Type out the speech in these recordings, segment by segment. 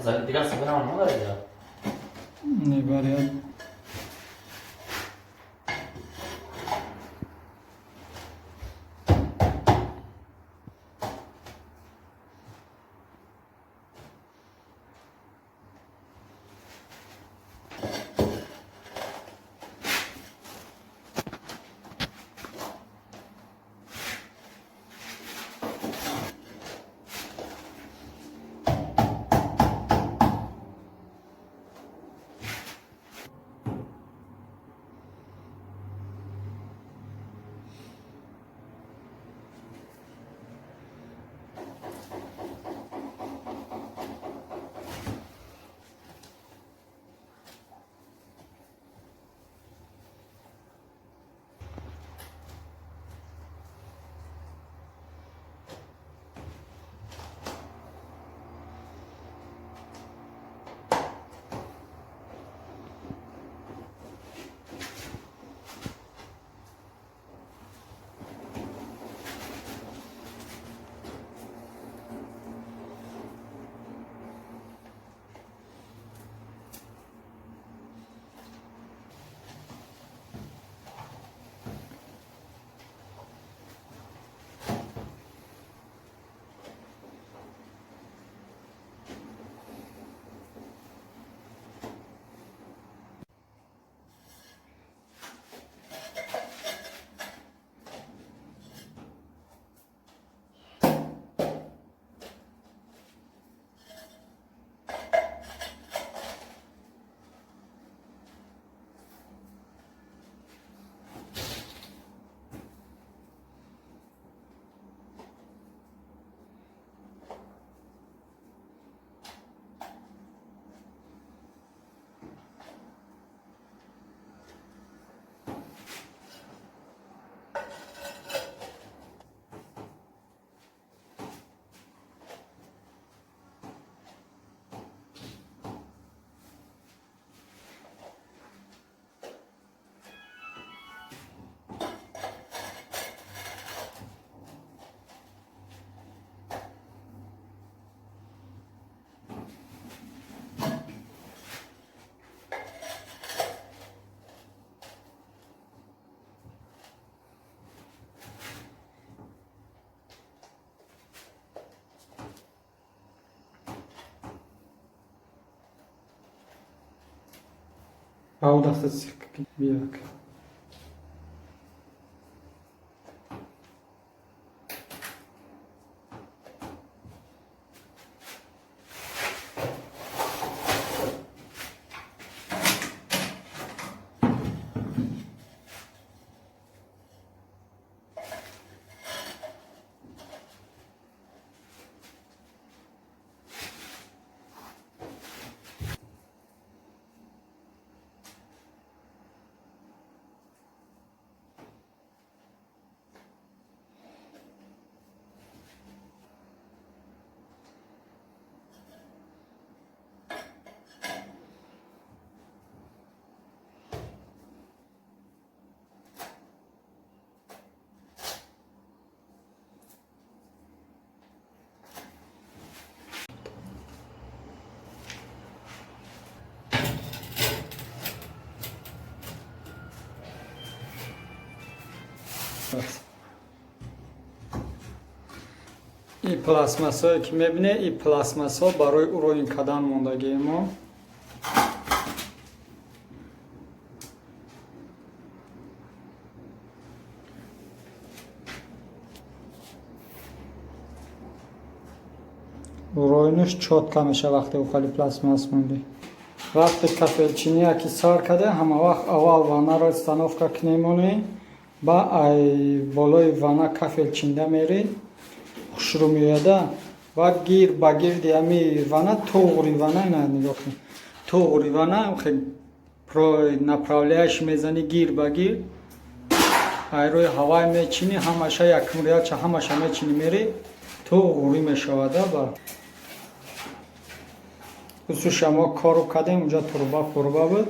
از دیگه سبب نمونه داره یا نباید Audaçlık bir yak. این پلاسماس هایی که میبینه این پلاسماس ها برای روین کردن موندگی ما روینش چوتکا میشه وقتی او خالی پلاسماس مونده. وقتی کافلچینی اکی سار کده همه وقت اول وانا رو استانوفکا کنیمونی با ای بالای وانا کافلچینده میری شروع میاده و گیر با گیر دیمی وانا توغری وانا اینا نگاه کن توغری وانا خیلی نپراولیش میزنی گیر با گیر ای روی هوای میچینی همشه یک مریال چه همشه میچینی میری توغری میشواده با خصوص شما کارو کردیم اونجا تربا بود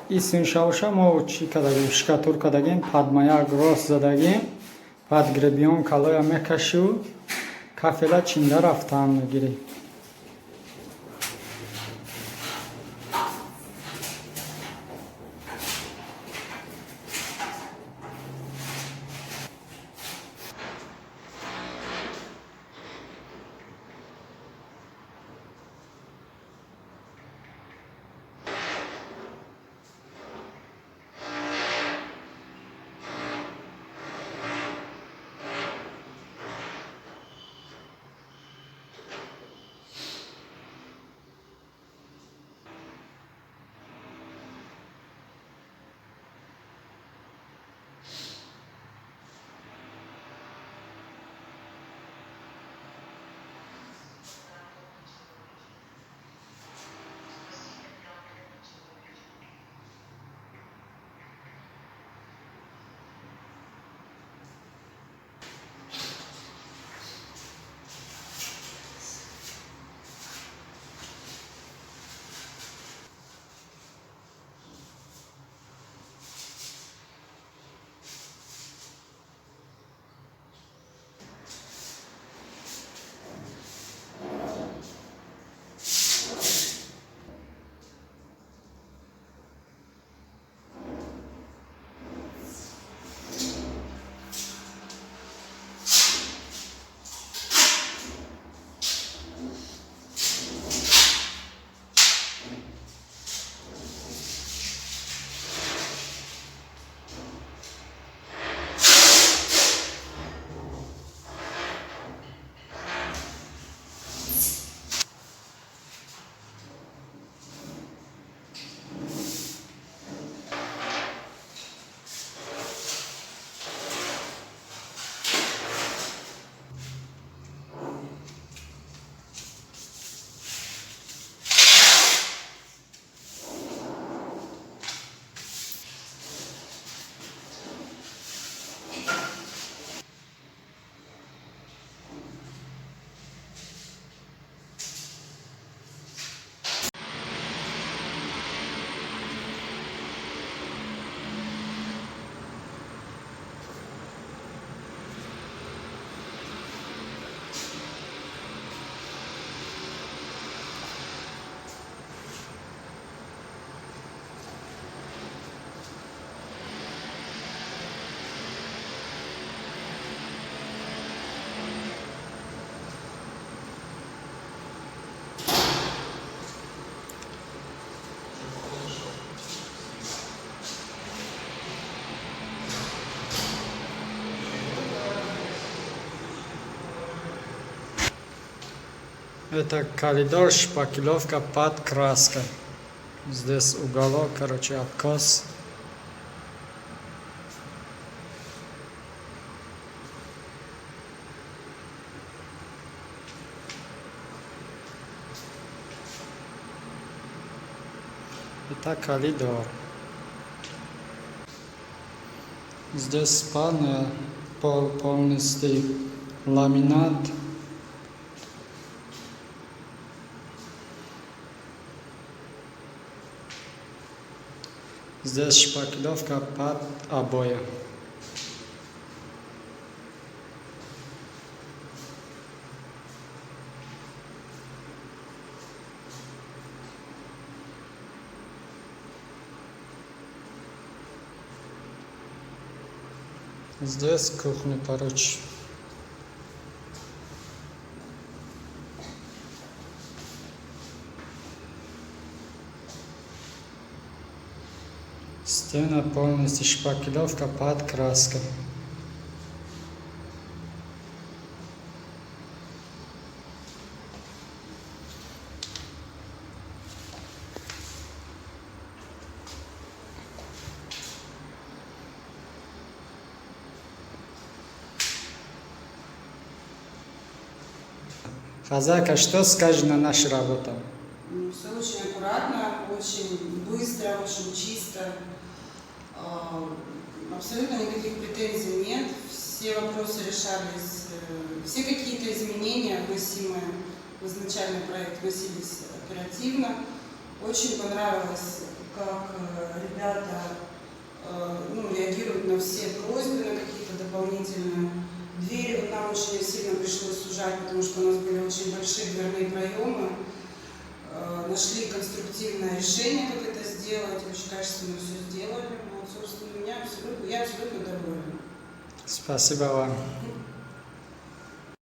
این سینشاوشا ما چی کردیم شکاتور کردیم پدمایا گراس زدگیم بعد گربیون کالویا میکشو کافلا چینده رفتن میگیری Это коридор, шпаклевка под краской. Здесь уголок, короче, откос. Это коридор. Здесь спальня, пол полностью ламинат. Здесь шпаклевка под обои. Здесь кухня, короче. Стена полностью шпаклевка под краской. Хозяйка, что скажет на нашу работу? Все очень аккуратно, очень быстро, очень чисто. Абсолютно никаких претензий нет. Все вопросы решались, все какие-то изменения, вносимые в изначальный проект, вносились оперативно. Очень понравилось, как ребята реагируют на все просьбы, на какие-то дополнительные. Двери вот нам очень сильно пришлось сужать, потому что у нас были очень большие дверные проемы. Нашли конструктивное решение, как это сделать, очень качественно все сделали. Вот, собственно, я абсолютно довольна. Спасибо вам.